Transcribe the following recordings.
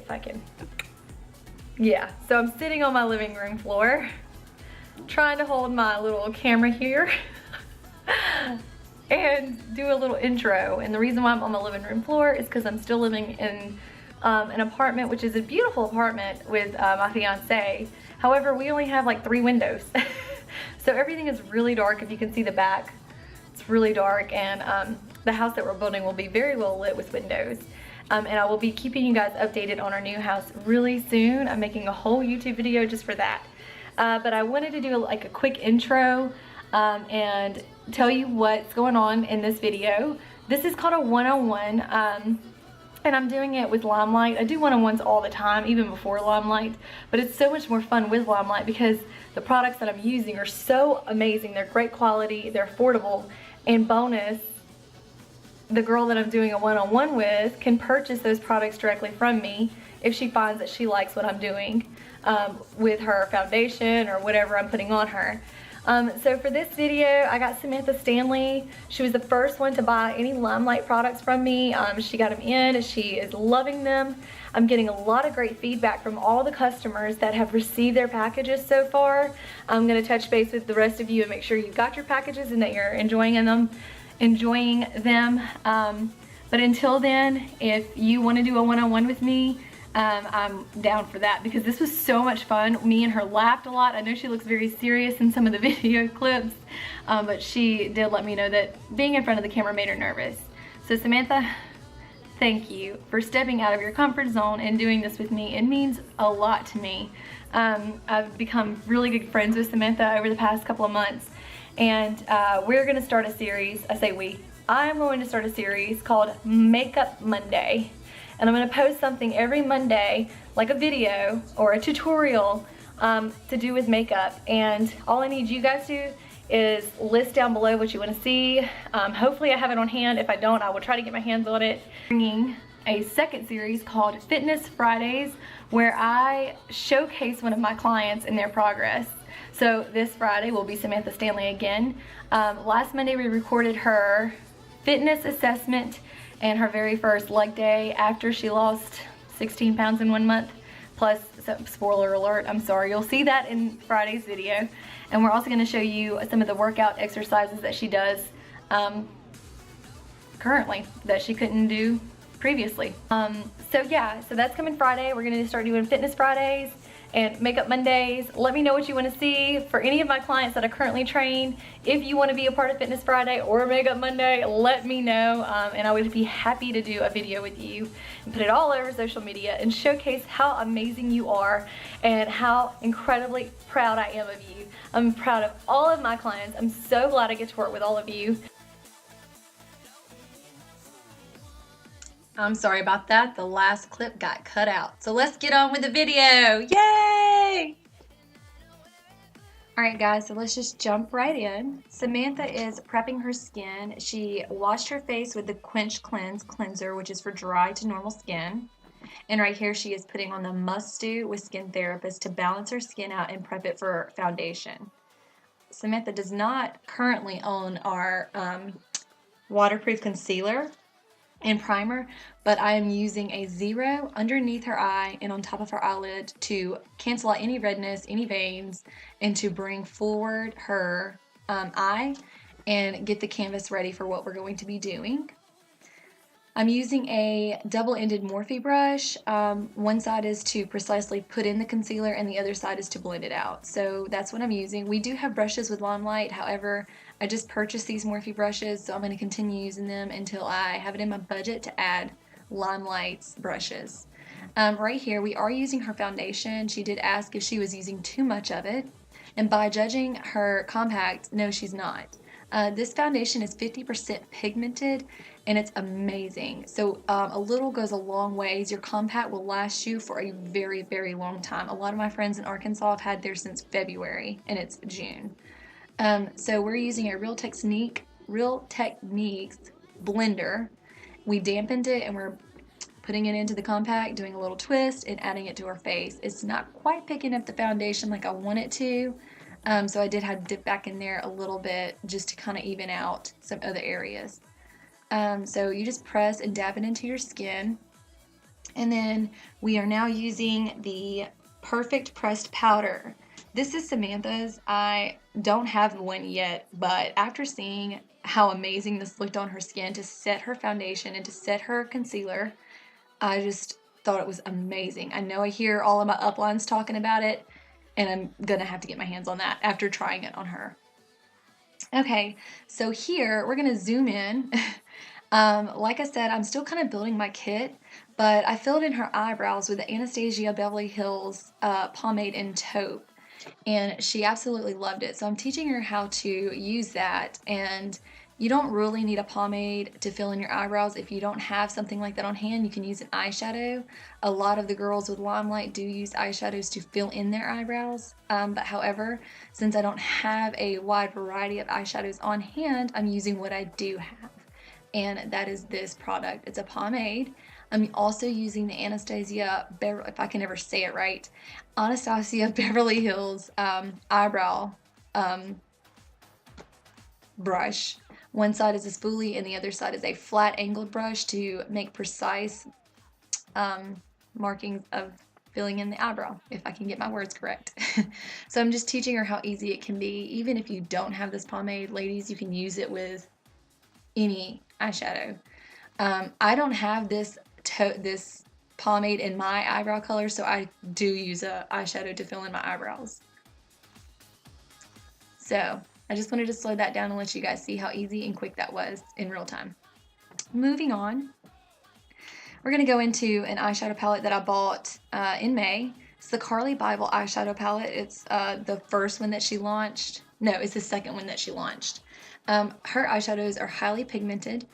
if I can. Yeah, so I'm sitting on my living room floor, trying to hold my little camera here and do a little intro. And the reason why I'm on my living room floor is because I'm still living in an apartment, which is a beautiful apartment with my fiance. However, we only have like 3 windows. So everything is really dark. If you can see the back, it's really dark, and the house that we're building will be very well lit with windows. And I will be keeping you guys updated on our new house really soon. I'm making a whole YouTube video just for that. But I wanted to do like a quick intro and tell you what's going on in this video. This is called a one-on-one, and I'm doing it with Limelight. I do one-on-ones all the time, even before Limelight, but it's so much more fun with Limelight because the products that I'm using are so amazing. They're great quality, they're affordable, and bonus, the girl that I'm doing a one-on-one with can purchase those products directly from me if she finds that she likes what I'm doing with her foundation or whatever I'm putting on her. So for this video, I got Samantha Stanley. She was the first one to buy any Limelight products from me. She got them in, she is loving them. I'm getting a lot of great feedback from all the customers that have received their packages so far. I'm gonna touch base with the rest of you and make sure you got your packages and that you're enjoying them. But until then, if you want to do a one-on-one with me, I'm down for that because this was so much fun. Me and her laughed a lot. I know she looks very serious in some of the video clips, but she did let me know that being in front of the camera made her nervous. So Samantha, thank you for stepping out of your comfort zone and doing this with me. It means a lot to me. I've become really good friends with Samantha over the past couple of months. And we're gonna start a series, I'm going to start a series called Makeup Monday. And I'm gonna post something every Monday, like a video or a tutorial to do with makeup. And all I need you guys to do is list down below what you wanna see. Hopefully I have it on hand. If I don't, I will try to get my hands on it. Bringing a second series called Fitness Fridays, where I showcase one of my clients in their progress. So this Friday will be Samantha Stanley again. Last Monday we recorded her fitness assessment and her very first leg day after she lost 16 pounds in 1 month. Plus, spoiler alert, I'm sorry, you'll see that in Friday's video. And we're also gonna show you some of the workout exercises that she does currently that she couldn't do previously. So that's coming Friday. We're gonna start doing Fitness Fridays and Makeup Mondays. Let me know what you want to see. For any of my clients that I currently train, if you want to be a part of Fitness Friday or Makeup Monday, let me know, and I would be happy to do a video with you and put it all over social media and showcase how amazing you are and how incredibly proud I am of you. I'm proud of all of my clients. I'm so glad I get to work with all of you. I'm sorry about that. The last clip got cut out. So let's get on with the video. Yay! All right, guys, so let's just jump right in. Samantha is prepping her skin. She washed her face with the Quench Cleanse cleanser, which is for dry to normal skin. And right here, she is putting on the Must Do with Skin Therapist to balance her skin out and prep it for foundation. Samantha does not currently own our waterproof concealer and primer, but I am using a 0 underneath her eye and on top of her eyelid to cancel out any redness, any veins, and to bring forward her eye and get the canvas ready for what we're going to be doing. I'm using a double-ended Morphe brush. One side is to precisely put in the concealer and the other side is to blend it out. So that's what I'm using. We do have brushes with Limelight, however, I just purchased these Morphe brushes, so I'm going to continue using them until I have it in my budget to add Limelight's brushes. Right here, we are using her foundation. She did ask if she was using too much of it, and by judging her compact, no, she's not. This foundation is 50% pigmented, and it's amazing. So a little goes a long ways. Your compact will last you for a very, very long time. A lot of my friends in Arkansas have had theirs since February, and it's June. So we're using a Real Techniques blender. We dampened it and we're putting it into the compact, doing a little twist and adding it to our face. It's not quite picking up the foundation like I want it to, so I did have to dip back in there a little bit just to kind of even out some other areas. So you just press and dab it into your skin. And then we are now using the Perfect Pressed Powder. This is Samantha's. I don't have one yet, but after seeing how amazing this looked on her skin to set her foundation and to set her concealer, I just thought it was amazing. I know I hear all of my uplines talking about it, and I'm gonna have to get my hands on that after trying it on her. Okay, so here we're gonna zoom in. Like I said, I'm still kind of building my kit, but I filled in her eyebrows with the Anastasia Beverly Hills pomade in taupe, and she absolutely loved it. So I'm teaching her how to use that, and you don't really need a pomade to fill in your eyebrows. If you don't have something like that on hand, you can use an eyeshadow. A lot of the girls with Limelight do use eyeshadows to fill in their eyebrows, but however, since I don't have a wide variety of eyeshadows on hand, I'm using what I do have, and that is this product. It's a pomade. I'm also using the if I can ever say it right, Anastasia Beverly Hills eyebrow brush. One side is a spoolie and the other side is a flat angled brush to make precise markings of filling in the eyebrow, if I can get my words correct. So I'm just teaching her how easy it can be. Even if you don't have this pomade, ladies, you can use it with any eyeshadow. I don't have this pomade in my eyebrow color, so I do use a eyeshadow to fill in my eyebrows. So I just wanted to slow that down and let you guys see how easy and quick that was in real time. Moving on, we're going to go into an eyeshadow palette that I bought in May. It's the Carly Bible eyeshadow palette. It's the first one that she launched. No, it's the second one that she launched. Her eyeshadows are highly pigmented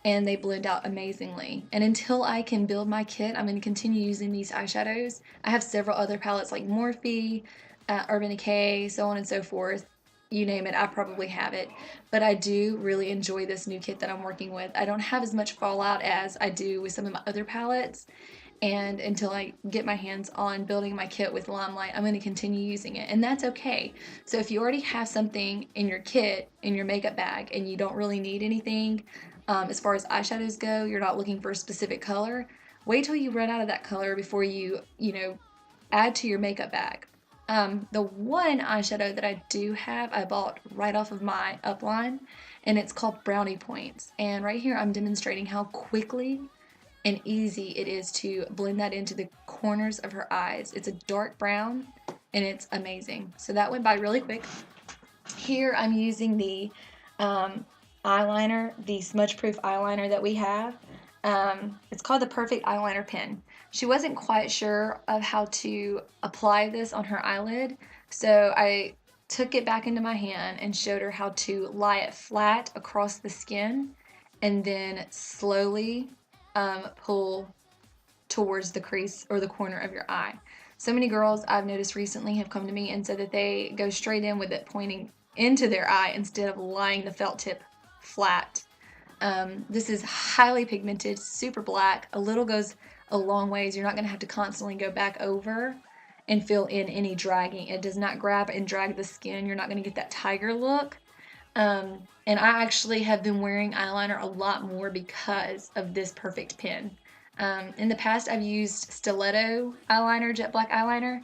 and they blend out amazingly. And until I can build my kit, I'm going to continue using these eyeshadows. I have several other palettes like Morphe, Urban Decay, so on and so forth. You name it, I probably have it. But I do really enjoy this new kit that I'm working with. I don't have as much fallout as I do with some of my other palettes. And until I get my hands on building my kit with Limelight, I'm going to continue using it, and that's okay. So if you already have something in your kit, in your makeup bag, and you don't really need anything, as far as eyeshadows go, you're not looking for a specific color, wait till you run out of that color before you add to your makeup bag. The one eyeshadow that I do have, I bought right off of my upline, and it's called Brownie Points. And right here I'm demonstrating how quickly and easy it is to blend that into the corners of her eyes. It's a dark brown and it's amazing. So that went by really quick. Here I'm using the eyeliner, the smudge proof eyeliner that we have. It's called the Perfect Eyeliner Pen. She wasn't quite sure of how to apply this on her eyelid, so I took it back into my hand and showed her how to lie it flat across the skin and then slowly pull towards the crease or the corner of your eye. So many girls I've noticed recently have come to me and said that they go straight in with it pointing into their eye instead of lying the felt tip flat. This is highly pigmented, super black. A little goes a long ways. You're not going to have to constantly go back over and fill in any dragging. It does not grab and drag the skin. You're not going to get that tiger look. And I actually have been wearing eyeliner a lot more because of this perfect pen. In the past, I've used stiletto eyeliner, jet black eyeliner,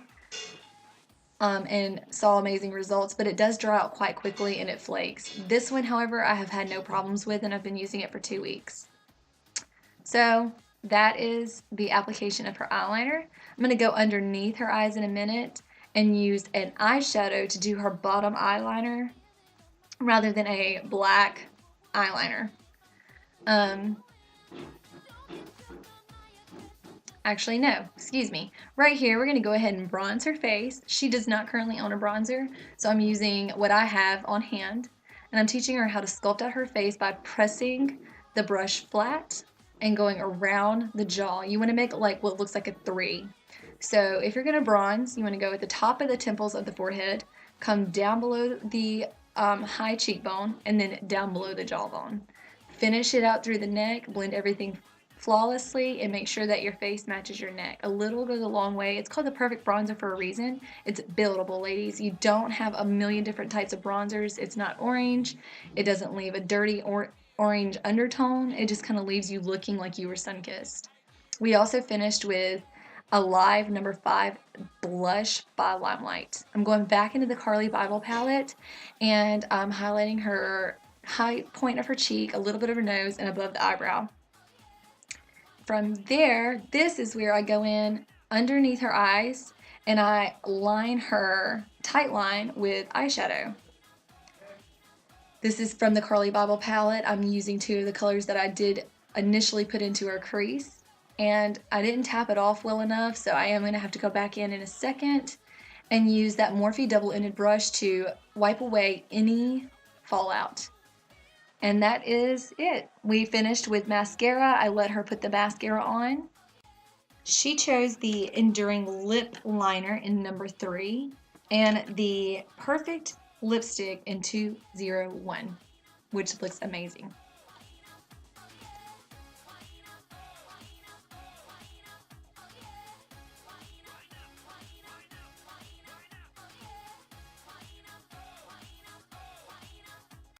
and saw amazing results, but it does dry out quite quickly and it flakes. This one, however, I have had no problems with, and I've been using it for 2 weeks. So that is the application of her eyeliner. I'm going to go underneath her eyes in a minute and use an eyeshadow to do her bottom eyeliner rather than a black eyeliner. Actually, no, excuse me. Right here, we're going to go ahead and bronze her face. She does not currently own a bronzer, so I'm using what I have on hand. And I'm teaching her how to sculpt out her face by pressing the brush flat and going around the jaw. You want to make like what looks like a 3. So if you're going to bronze, you want to go at the top of the temples of the forehead, come down below the high cheekbone, and then down below the jawbone. Finish it out through the neck, blend everything flawlessly, and make sure that your face matches your neck. A little goes a long way. It's called the perfect bronzer for a reason. It's buildable, ladies. You don't have a million different types of bronzers. It's not orange. It doesn't leave a dirty orange undertone. It just kind of leaves you looking like you were sun-kissed. We also finished with Alive number 5 blush by Limelight. I'm going back into the Carly Bible palette and I'm highlighting her high point of her cheek, a little bit of her nose, and above the eyebrow. From there, this is where I go in underneath her eyes and I line her tight line with eyeshadow. This is from the Carly Bible palette. I'm using 2 of the colors that I did initially put into her crease, and I didn't tap it off well enough, so I am going to have to go back in a second and use that Morphe double-ended brush to wipe away any fallout. And that is it. We finished with mascara. I let her put the mascara on. She chose the Enduring Lip Liner in number 3 and the Perfect Lipstick in 201, which looks amazing.